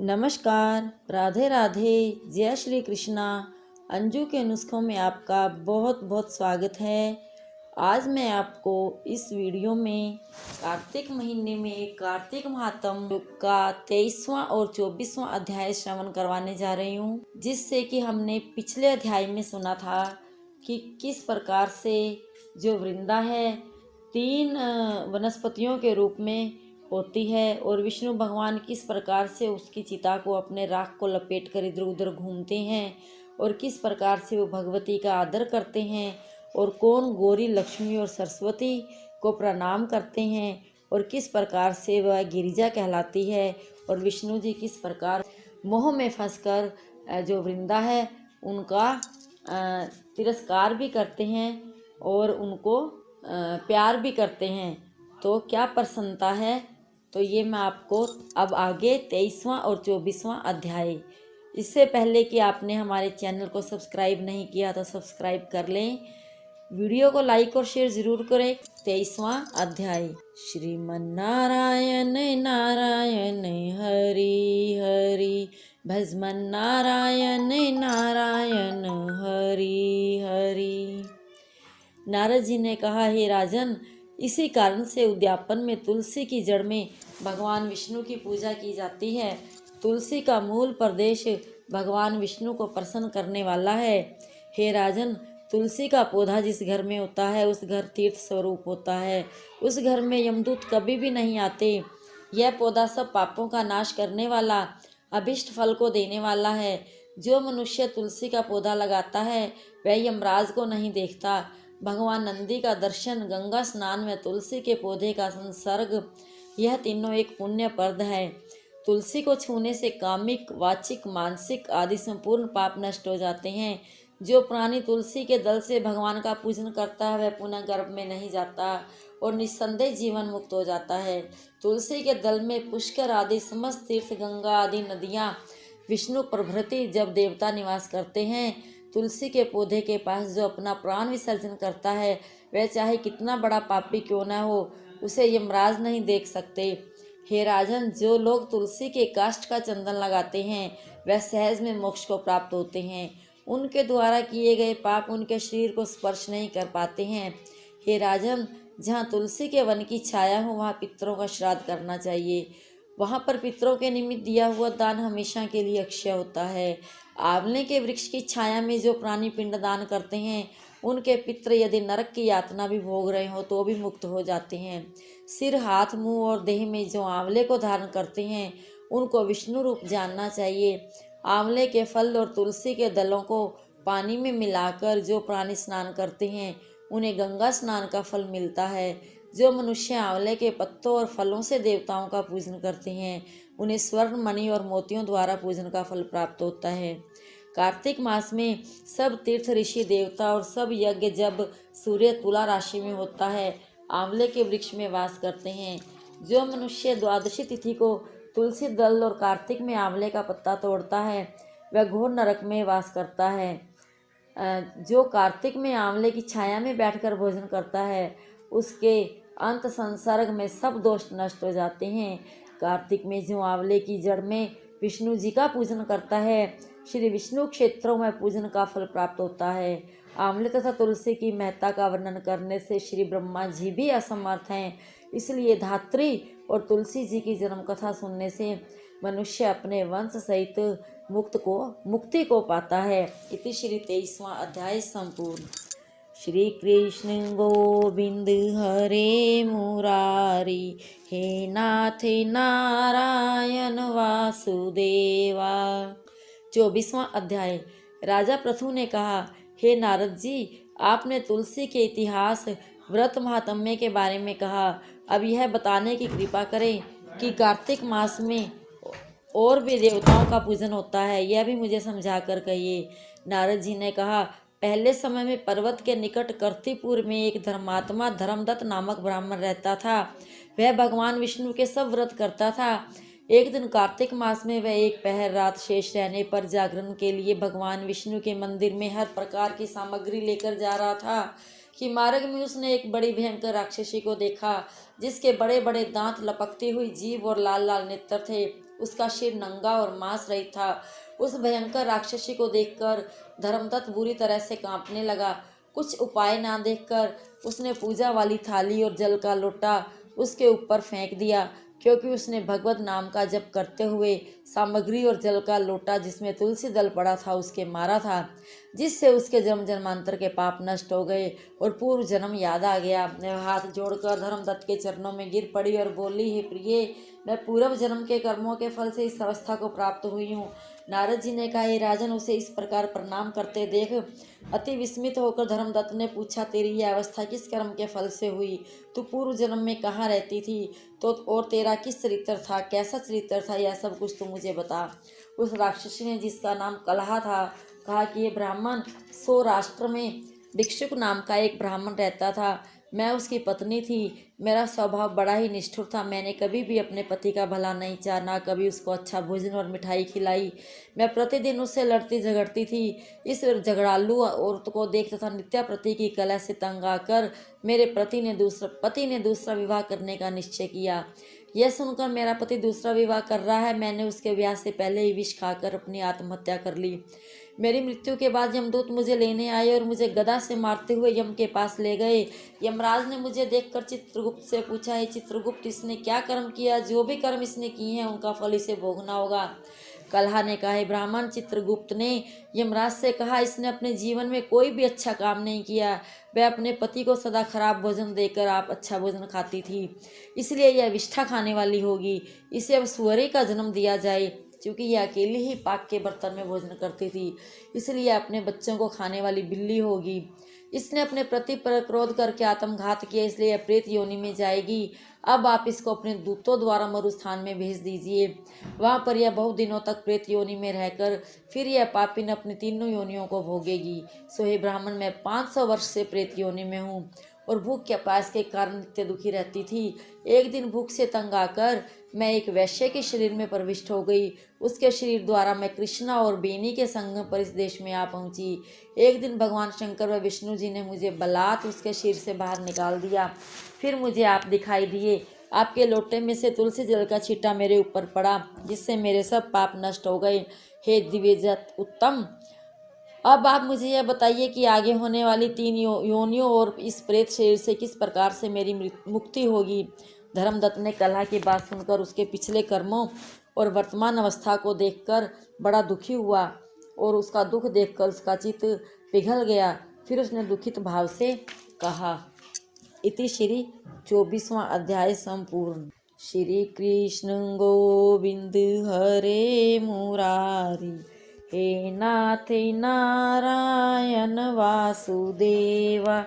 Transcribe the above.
नमस्कार, राधे राधे, जय श्री कृष्णा। अंजू के नुस्खों में आपका बहुत बहुत स्वागत है। आज मैं आपको इस वीडियो में कार्तिक महीने में कार्तिक महात्म का 23वां और 24वां अध्याय श्रवण करवाने जा रही हूँ, जिससे कि हमने पिछले अध्याय में सुना था कि किस प्रकार से जो वृंदा है 3 वनस्पतियों के रूप में होती है और विष्णु भगवान किस प्रकार से उसकी चिता को अपने राख को लपेट कर इधर उधर घूमते हैं और किस प्रकार से वो भगवती का आदर करते हैं और कौन गौरी, लक्ष्मी और सरस्वती को प्रणाम करते हैं और किस प्रकार से वह गिरिजा कहलाती है और विष्णु जी किस प्रकार मोह में फंसकर जो वृंदा है उनका तिरस्कार भी करते हैं और उनको प्यार भी करते हैं। तो क्या प्रसन्नता है, तो ये मैं आपको अब आगे 23वां और 24वां अध्याय। इससे पहले कि आपने हमारे चैनल को सब्सक्राइब नहीं किया तो सब्सक्राइब कर लें, वीडियो को लाइक और शेयर ज़रूर करें। 23वां अध्याय। श्रीमन्नारायण नारायण हरि हरि, भजमन नारायण नारायण हरि हरि। नारद जी ने कहा, हे राजन, इसी कारण से उद्यापन में तुलसी की जड़ में भगवान विष्णु की पूजा की जाती है। तुलसी का मूल प्रदेश भगवान विष्णु को प्रसन्न करने वाला है। हे राजन, तुलसी का पौधा जिस घर में होता है उस घर तीर्थ स्वरूप होता है। उस घर में यमदूत कभी भी नहीं आते। यह पौधा सब पापों का नाश करने वाला, अभिष्ट फल को देने वाला है। जो मनुष्य तुलसी का पौधा लगाता है वह यमराज को नहीं देखता। भगवान नंदी का दर्शन, गंगा स्नान में तुलसी के पौधे का संसर्ग, यह तीनों एक पुण्य प्रद है। तुलसी को छूने से कामिक, वाचिक, मानसिक आदि संपूर्ण पाप नष्ट हो जाते हैं। जो प्राणी तुलसी के दल से भगवान का पूजन करता है वह पुनः गर्भ में नहीं जाता और निस्संदेह जीवन मुक्त हो जाता है। तुलसी के दल में पुष्कर आदि समस्त तीर्थ, गंगा आदि नदियाँ, विष्णु प्रभृति जब देवता निवास करते हैं। तुलसी के पौधे के पास जो अपना प्राण विसर्जन करता है वह चाहे कितना बड़ा पापी क्यों न हो, उसे यमराज नहीं देख सकते। हे राजन, जो लोग तुलसी के काष्ठ का चंदन लगाते हैं वह सहज में मोक्ष को प्राप्त होते हैं। उनके द्वारा किए गए पाप उनके शरीर को स्पर्श नहीं कर पाते हैं। हे राजन, जहाँ तुलसी के वन की छाया हो वहाँ पितरों का श्राद्ध करना चाहिए। वहाँ पर पितरों के निमित्त दिया हुआ दान हमेशा के लिए अक्षय होता है। आंवले के वृक्ष की छाया में जो प्राणी पिंड दान करते हैं उनके पितृ यदि नरक की यातना भी भोग रहे हो तो भी मुक्त हो जाते हैं। सिर, हाथ, मुंह और देह में जो आंवले को धारण करते हैं उनको विष्णु रूप जानना चाहिए। आंवले के फल और तुलसी के दलों को पानी में मिलाकर जो प्राणी स्नान करते हैं उन्हें गंगा स्नान का फल मिलता है। जो मनुष्य आंवले के पत्तों और फलों से देवताओं का पूजन करते हैं उन्हें स्वर्ण, मणि और मोतियों द्वारा पूजन का फल प्राप्त होता है। कार्तिक मास में सब तीर्थ, ऋषि, देवता और सब यज्ञ जब सूर्य तुला राशि में होता है आंवले के वृक्ष में वास करते हैं। जो मनुष्य द्वादशी तिथि को तुलसी दल और कार्तिक में आंवले का पत्ता तोड़ता है वह घोर नरक में वास करता है। जो कार्तिक में आंवले की छाया में बैठकर भोजन करता है उसके अंत संसर्ग में सब दोष नष्ट हो जाते हैं। कार्तिक में जो आंवले की जड़ में विष्णु जी का पूजन करता है श्री विष्णु क्षेत्रों में पूजन का फल प्राप्त होता है। आंवले तथा तुलसी की महत्ता का वर्णन करने से श्री ब्रह्मा जी भी असमर्थ हैं। इसलिए धात्री और तुलसी जी की जन्म कथा सुनने से मनुष्य अपने वंश सहित मुक्ति को पाता है। इति श्री 23वां अध्याय संपूर्ण। श्री कृष्ण गोविंद हरे मुरारी, हे नाथ नारायण वासुदेवा। 24वां अध्याय। राजा पृथु ने कहा, हे नारद जी, आपने तुलसी के इतिहास, व्रत, महात्म्य के बारे में कहा। अब यह बताने की कृपा करें कि कार्तिक मास में और भी देवताओं का पूजन होता है, यह भी मुझे समझा कर कहिए। नारद जी ने कहा, पहले समय में पर्वत के निकट कर्तिपुर में एक धर्मात्मा धर्मदत्त नामक ब्राह्मण रहता था। वह भगवान विष्णु के सब व्रत करता था। एक दिन कार्तिक मास में वह एक पहर रात शेष रहने पर जागरण के लिए भगवान विष्णु के मंदिर में हर प्रकार की सामग्री लेकर जा रहा था कि मार्ग में उसने एक बड़ी भयंकर राक्षसी को देखा जिसके बड़े बड़े दांत, लपकती हुई जीभ और लाल लाल नेत्र थे। उसका सिर नंगा और मांस रहित था। उस भयंकर राक्षसी को देखकर धर्मदत्त बुरी तरह से कांपने लगा। कुछ उपाय ना देखकर उसने पूजा वाली थाली और जल का लोटा उसके ऊपर फेंक दिया, क्योंकि उसने भगवत नाम का जप करते हुए सामग्री और जल का लोटा जिसमें तुलसी दल पड़ा था उसके मारा था, जिससे उसके जन्म जन्मांतर के पाप नष्ट हो गए और पूर्व जन्म याद आ गया। वह हाथ जोड़कर धर्मदत्त के चरणों में गिर पड़ी और बोली, हे प्रिय, मैं पूर्व जन्म के कर्मों के फल से इस अवस्था को प्राप्त हुई हूँ। नारद जी ने कहा, हे राजन, उसे इस प्रकार प्रणाम करते देख अति विस्मित होकर धर्मदत्त ने पूछा, तेरी यह अवस्था किस कर्म के फल से हुई? तू पूर्व जन्म में कहाँ रहती थी? तो और तेरा किस चरित्र था, कैसा चरित्र था, यह सब कुछ तू मुझे बता। उस राक्षसी ने, जिसका नाम कलहा था, कहा कि ये ब्राह्मण, सौराष्ट्र में भिक्षुक नाम का एक ब्राह्मण रहता था। मैं उसकी पत्नी थी। मेरा स्वभाव बड़ा ही निष्ठुर था। मैंने कभी भी अपने पति का भला नहीं चाहा, ना कभी उसको अच्छा भोजन और मिठाई खिलाई। मैं प्रतिदिन उससे लड़ती झगड़ती थी। इस झगड़ालू औरत को देख तथा नित्या प्रति की कलह से तंग आकर मेरे पति ने दूसरा विवाह करने का निश्चय किया। यह सुनकर मेरा पति दूसरा विवाह कर रहा है, मैंने उसके ब्याह से पहले ही विष खाकर अपनी आत्महत्या कर ली। मेरी मृत्यु के बाद यमदूत मुझे लेने आए और मुझे गदा से मारते हुए यम के पास ले गए। यमराज ने मुझे देखकर चित्रगुप्त से पूछा, है चित्रगुप्त, इसने क्या कर्म किया? जो भी कर्म इसने किए हैं उनका फल इसे भोगना होगा। कलहा ने कहा, हे ब्राह्मण, चित्रगुप्त ने यमराज से कहा, इसने अपने जीवन में कोई भी अच्छा काम नहीं किया। वह अपने पति को सदा खराब भोजन देकर आप अच्छा भोजन खाती थी, इसलिए यह विष्ठा खाने वाली होगी। इसे अब सुअरी का जन्म दिया जाए, क्योंकि यह अकेली ही पाक के बर्तन में भोजन करती थी, इसलिए अपने बच्चों को खाने वाली बिल्ली होगी। इसने अपने प्रति पर क्रोध करके आत्मघात किया, इसलिए यह प्रेत योनि में जाएगी। अब आप इसको अपने दूतों द्वारा मरुस्थान में भेज दीजिए। वहाँ पर यह बहुत दिनों तक प्रेत योनि में रहकर फिर यह पापिन अपनी तीनों योनियों को भोगेगी। सो हे ब्राह्मण, मैं 500 वर्ष से प्रेत योनि में हूँ और भूख के प्यास के कारण नित्य दुखी रहती थी। एक दिन भूख से तंग आकर मैं एक वैश्य के शरीर में प्रविष्ट हो गई। उसके शरीर द्वारा मैं कृष्णा और बेनी के संगम पर इस देश में आ पहुंची। एक दिन भगवान शंकर व विष्णु जी ने मुझे बलात् उसके शरीर से बाहर निकाल दिया। फिर मुझे आप दिखाई दिए। आपके लोटे में से तुलसी जल का छींटा मेरे ऊपर पड़ा, जिससे मेरे सब पाप नष्ट हो गए। हे दिव्यजत उत्तम, अब आप मुझे यह बताइए कि आगे होने वाली 3 योनियों और इस प्रेत शरीर से किस प्रकार से मेरी मुक्ति होगी। धर्मदत्त ने कलहा की बात सुनकर उसके पिछले कर्मों और वर्तमान अवस्था को देखकर बड़ा दुखी हुआ और उसका दुख देखकर उसका चित्त पिघल गया। फिर उसने दुखित भाव से कहा, इति श्री 24वां अध्याय संपूर्ण। श्री कृष्ण गोविंद हरे मुरारी, हे नाथ नारायण वासुदेवा।